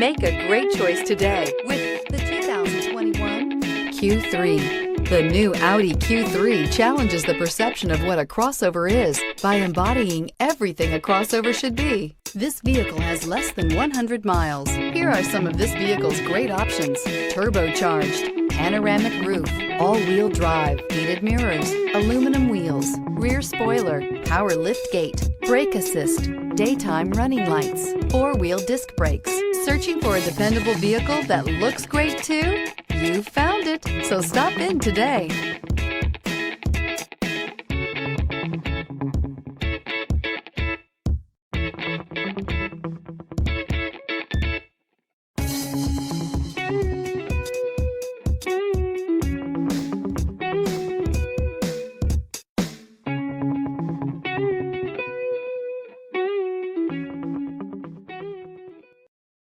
Make a great choice today with the 2021 Q3. The new Audi Q3 challenges the perception of what a crossover is by embodying everything a crossover should be. This vehicle has less than 100 miles. Here are some of this vehicle's great options: turbocharged, panoramic roof, all-wheel drive, heated mirrors, aluminum wheels, rear spoiler, power liftgate, brake assist, daytime running lights, four-wheel disc brakes. Searching for a dependable vehicle that looks great too? You found it, so stop in today.